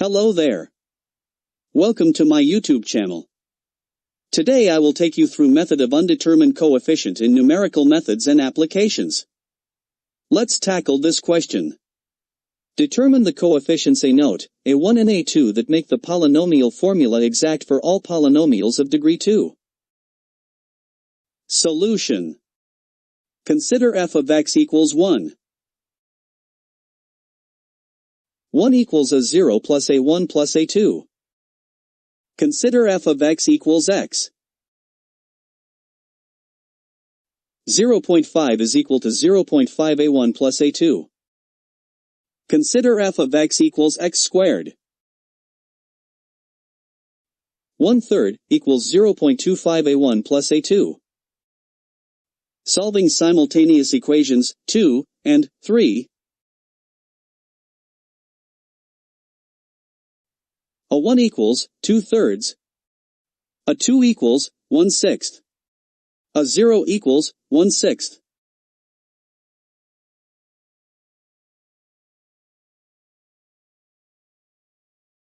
Hello there. Welcome to my YouTube channel. Today I will take you through method of undetermined coefficient in numerical methods and applications. Let's tackle this question. Determine the coefficients A0, A1 and A2 that make the polynomial formula exact for all polynomials of degree 2. Solution. Consider f of x equals 1. 1 equals A0 plus A1 plus A2. Consider f of x equals x. 0.5 is equal to 0.5 A1 plus A2. Consider f of x equals x squared. 1/3 equals 0.25 A1 plus A2. Solving simultaneous equations 2 and 3. A 1 equals 2/3. A 2 equals 1/6. A 0 equals 1/6.